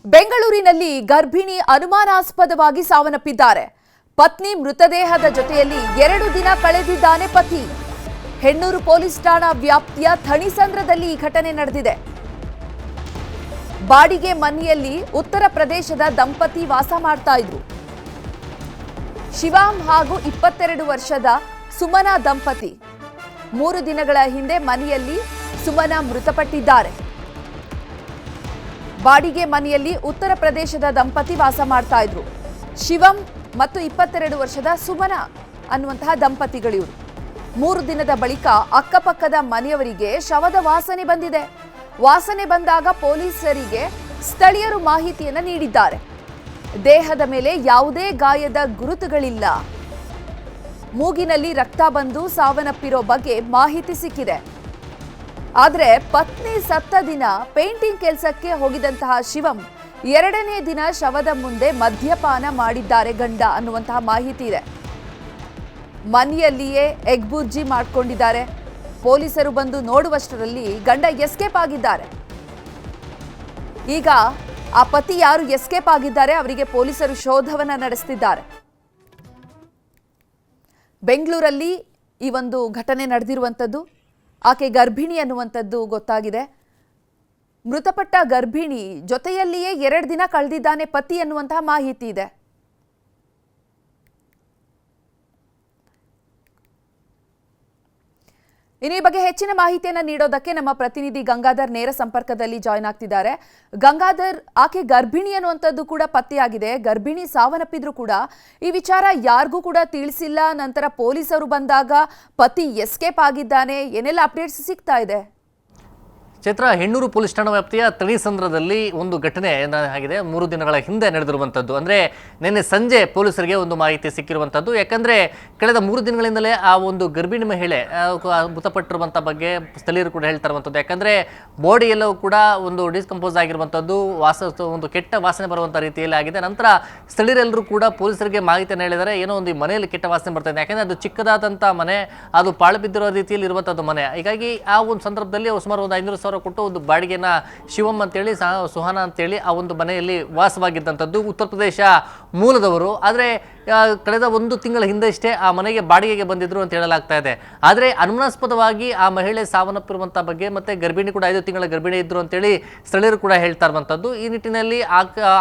ಬೆಂಗಳೂರಿನಲ್ಲಿ ಗರ್ಭಿಣಿ ಅನುಮಾನಾಸ್ಪದವಾಗಿ ಸಾವನ್ನಪ್ಪಿದ್ದಾರೆ. ಪತ್ನಿ ಮೃತದೇಹದ ಜೊತೆಯಲ್ಲಿ 2 ದಿನ ಕಳೆದಿದ್ದಾನೆ ಪತಿ. ಹೆಣ್ಣೂರು ಪೊಲೀಸ್ ಠಾಣಾ ವ್ಯಾಪ್ತಿಯ ಥಣಿಸಂದ್ರದಲ್ಲಿ ಈ ಘಟನೆ ನಡೆದಿದೆ. ಬಾಡಿಗೆ ಮನೆಯಲ್ಲಿ ಉತ್ತರ ಪ್ರದೇಶದ ದಂಪತಿ ವಾಸ ಮಾಡ್ತಾ ಇದ್ರು. ಶಿವಾಮ್ ಹಾಗೂ 22 ವರ್ಷದ ಸುಮನಾ ದಂಪತಿ 3 ದಿನಗಳ ಹಿಂದೆ ಮನೆಯಲ್ಲಿ ಸುಮನಾ ಮೃತಪಟ್ಟಿದ್ದಾರೆ. ಬಾಡಿಗೆ ಮನೆಯಲ್ಲಿ ಉತ್ತರ ಪ್ರದೇಶದ ದಂಪತಿ ವಾಸ ಮಾಡ್ತಾ ಇದ್ರು. ಶಿವಂ ಮತ್ತು 22 ವರ್ಷದ ಸುಮನಾ ಅನ್ನುವಂತಹ ದಂಪತಿಗಳಿವರು. 3 ದಿನದ ಬಳಿಕ ಅಕ್ಕಪಕ್ಕದ ಮನೆಯವರಿಗೆ ಶವದ ವಾಸನೆ ಬಂದಿದೆ. ವಾಸನೆ ಬಂದಾಗ ಪೊಲೀಸರಿಗೆ ಸ್ಥಳೀಯರು ಮಾಹಿತಿಯನ್ನು ನೀಡಿದ್ದಾರೆ. ದೇಹದ ಮೇಲೆ ಯಾವುದೇ ಗಾಯದ ಗುರುತುಗಳಿಲ್ಲ. ಮೂಗಿನಲ್ಲಿ ರಕ್ತ ಬಂದು ಸಾವನ್ನಪ್ಪಿರೋ ಬಗ್ಗೆ ಮಾಹಿತಿ ಸಿಕ್ಕಿದೆ. ಆದರೆ ಪತ್ನಿ ಸತ್ತ ದಿನ ಪೇಂಟಿಂಗ್ ಕೆಲಸಕ್ಕೆ ಹೋಗಿದಂತಹ ಶಿವಂ 2ನೇ ದಿನ ಶವದ ಮುಂದೆ ಮದ್ಯಪಾನ ಮಾಡಿದ್ದಾರೆ ಗಂಡ ಅನ್ನುವಂತಹ ಮಾಹಿತಿ ಇದೆ. ಮನೆಯಲ್ಲಿಯೇ ಎಗ್ ಬುರ್ಜಿ ಮಾಡಿಕೊಂಡಿದ್ದಾರೆ. ಪೊಲೀಸರು ಬಂದು ನೋಡುವಷ್ಟರಲ್ಲಿ ಗಂಡ ಎಸ್ಕೇಪ್ ಆಗಿದ್ದಾರೆ. ಈಗ ಆ ಪತಿ ಯಾರು ಎಸ್ಕೇಪ್ ಆಗಿದ್ದಾರೆ ಅವರಿಗೆ ಪೊಲೀಸರು ಶೋಧವನ್ನ ನಡೆಸುತ್ತಿದ್ದಾರೆ. ಬೆಂಗಳೂರಲ್ಲಿ ಈ ಒಂದು ಘಟನೆ ನಡೆದಿರುವಂಥದ್ದು. ಆಕೆ ಗರ್ಭಿಣಿ ಅನ್ನುವಂಥದ್ದು ಗೊತ್ತಾಗಿದೆ. ಮೃತಪಟ್ಟ ಗರ್ಭಿಣಿ ಜೊತೆಯಲ್ಲಿಯೇ 2 ದಿನ ಕಳೆದಿದ್ದಾನೆ ಪತಿ ಅನ್ನುವಂತಹ ಮಾಹಿತಿ ಇದೆ. ಇನ್ನು ಈ ಬಗ್ಗೆ ಹೆಚ್ಚಿನ ಮಾಹಿತಿಯನ್ನು ನೀಡೋದಕ್ಕೆ ನಮ್ಮ ಪ್ರತಿನಿಧಿ ಗಂಗಾಧರ್ ನೇರ ಸಂಪರ್ಕದಲ್ಲಿ ಜಾಯ್ನ್ ಆಗ್ತಿದ್ದಾರೆ. ಗಂಗಾಧರ್, ಆಕೆ ಗರ್ಭಿಣಿ ಅನ್ನುವಂಥದ್ದು ಕೂಡ ಪತ್ತೆಯಾಗಿದೆ. ಗರ್ಭಿಣಿ ಸಾವನ್ನಪ್ಪಿದ್ರು ಕೂಡ ಈ ವಿಚಾರ ಯಾರಿಗೂ ಕೂಡ ತಿಳಿಸಿಲ್ಲ. ನಂತರ ಪೊಲೀಸರು ಬಂದಾಗ ಪತಿ ಎಸ್ಕೇಪ್ ಆಗಿದ್ದಾನೆ. ಏನೆಲ್ಲ ಅಪ್ಡೇಟ್ಸ್ ಸಿಗ್ತಾ ಇದೆ? ಚೈತ್ರ, ಹೆಣ್ಣೂರು ಪೊಲೀಸ್ ಠಾಣಾ ವ್ಯಾಪ್ತಿಯ ಥಣಿಸಂದ್ರದಲ್ಲಿ ಒಂದು ಘಟನೆ ಆಗಿದೆ. 3 ದಿನಗಳ ಹಿಂದೆ ನಡೆದಿರುವಂಥದ್ದು. ಅಂದರೆ ನಿನ್ನೆ ಸಂಜೆ ಪೊಲೀಸರಿಗೆ ಒಂದು ಮಾಹಿತಿ ಸಿಕ್ಕಿರುವಂಥದ್ದು. ಯಾಕಂದರೆ ಕಳೆದ 3 ದಿನಗಳಿಂದಲೇ ಆ ಒಂದು ಗರ್ಭಿಣಿ ಮಹಿಳೆ ಮೃತಪಟ್ಟಿರುವಂಥ ಬಗ್ಗೆ ಸ್ಥಳೀಯರು ಕೂಡ ಹೇಳ್ತಾ ಇರುವಂಥದ್ದು. ಯಾಕಂದರೆ ಬಾಡಿ ಎಲ್ಲವೂ ಕೂಡ ಒಂದು ಡಿಸ್ಕಂಪೋಸ್ ಆಗಿರುವಂಥದ್ದು, ಒಂದು ಕೆಟ್ಟ ವಾಸನೆ ಬರುವಂಥ ರೀತಿಯಲ್ಲಿ ಆಗಿದೆ. ನಂತರ ಸ್ಥಳೀಯರೆಲ್ಲರೂ ಕೂಡ ಪೊಲೀಸರಿಗೆ ಮಾಹಿತಿಯನ್ನು ಹೇಳಿದರೆ ಏನೋ ಒಂದು ಮನೆಯಲ್ಲಿ ಕೆಟ್ಟ ವಾಸನೆ ಬರ್ತಾ ಇದೆ. ಯಾಕಂದರೆ ಅದು ಚಿಕ್ಕದಾದಂಥ ಮನೆ, ಅದು ಪಾಳು ಬಿದ್ದಿರೋ ರೀತಿಯಲ್ಲಿ ಇರುವಂಥದ್ದು ಮನೆ. ಹೀಗಾಗಿ ಆ ಒಂದು ಸಂದರ್ಭದಲ್ಲಿ ಸುಮಾರು ಒಂದು 500,000 ಕೊಟ್ಟು ಒಂದು ಬಾಡಿಗೆನ ಶಿವಮ್ ಅಂತೇಳಿ ಸುಹಾನ ಅಂತೇಳಿ ಆ ಒಂದು ಮನೆಯಲ್ಲಿ ವಾಸವಾಗಿದ್ದಂಥದ್ದು. ಉತ್ತರ ಪ್ರದೇಶ ಮೂಲದವರು. ಆದರೆ ಕಳೆದ 1 ತಿಂಗಳ ಹಿಂದಷ್ಟೇ ಆ ಮನೆಗೆ ಬಾಡಿಗೆಗೆ ಬಂದಿದ್ರು ಅಂತ ಹೇಳಲಾಗ್ತಾ ಇದೆ. ಆದರೆ ಅನುಮಾನಾಸ್ಪದವಾಗಿ ಆ ಮಹಿಳೆ ಸಾವನ್ನಪ್ಪಿರುವಂಥ ಬಗ್ಗೆ ಮತ್ತೆ ಗರ್ಭಿಣಿ ಕೂಡ 5 ತಿಂಗಳ ಗರ್ಭಿಣಿ ಇದ್ರು ಅಂತೇಳಿ ಸ್ಥಳೀಯರು ಕೂಡ ಹೇಳ್ತಾ ಇರುವಂಥದ್ದು. ಈ ನಿಟ್ಟಿನಲ್ಲಿ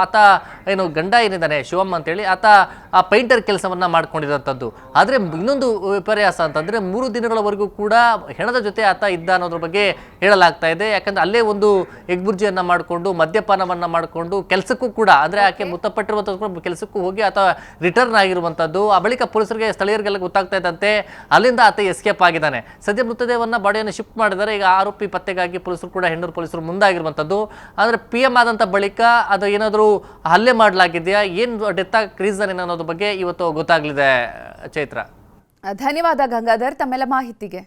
ಆತ ಏನು ಗಂಡ ಏನಿದ್ದಾನೆ ಶಿವಮ್ ಅಂತೇಳಿ ಆತ ಆ ಪೇಂಟರ್ ಕೆಲಸವನ್ನ ಮಾಡ್ಕೊಂಡಿರೋಂಥದ್ದು. ಆದರೆ ಇನ್ನೊಂದು ವಿಪರ್ಯಾಸ ಅಂತಂದ್ರೆ 3 ದಿನಗಳವರೆಗೂ ಕೂಡ ಹೆಣದ ಜೊತೆ ಆತ ಇದ್ದ ಅನ್ನೋದ್ರ ಬಗ್ಗೆ ಹೇಳಲಾಗ್ತಾ ಇದೆ. ಯಾಕಂದ್ರೆ ಅಲ್ಲೇ ಒಂದು ಎಗ್ ಬುರ್ಜಿಯನ್ನ ಮಾಡಿಕೊಂಡು ಮದ್ಯಪಾನವನ್ನ ಮಾಡಿಕೊಂಡು ಕೆಲಸಕ್ಕೂ ಕೂಡ, ಅಂದ್ರೆ ಆಕೆ ಮೃತಪಟ್ಟಿರುವಂಥದ್ದು ಕೆಲಸಕ್ಕೂ ಹೋಗಿ ಆತ ರಿಟರ್ನ್ ಆಗಿರುವಂಥದ್ದು. ಆ ಬಳಿಕ ಪೊಲೀಸರಿಗೆ ಸ್ಥಳೀಯರಿಗೆಲ್ಲ ಗೊತ್ತಾಗ್ತಾ ಇದ್ದಂತೆ ಅಲ್ಲಿಂದ ಆತ ಎಸ್ಕೇಪ್ ಆಗಿದ್ದಾನೆ. ಸದ್ಯ ಮೃತದೇಹವನ್ನ ಬಾಡಿಯನ್ನು ಶಿಫ್ಟ್ ಮಾಡಿದ್ದಾರೆ. ಈಗ ಆರೋಪಿ ಪತ್ತೆಗಾಗಿ ಪೊಲೀಸರು ಕೂಡ ಹೆಣ್ಣೂರು ಪೊಲೀಸರು ಮುಂದಾಗಿರುವಂಥದ್ದು. ಆದರೆ PM ಆದಂಥ ಬಳಿಕ ಅದು ಏನಾದರೂ ಹಲ್ಲೆ ಮಾಡಲಾಗಿದೆಯಾ, ಏನು ಡೆತ್ ರೀಸನ್ ಅನ್ನೋದ್ರ ಬಗ್ಗೆ ಇವತ್ತು ಗೊತ್ತಾಗಲಿದೆ. ಚೈತ್ರ, ಧನ್ಯವಾದ ಗಂಗಾಧರ್ ತಮ್ಮೆಲ್ಲ ಮಾಹಿತಿಗೆ.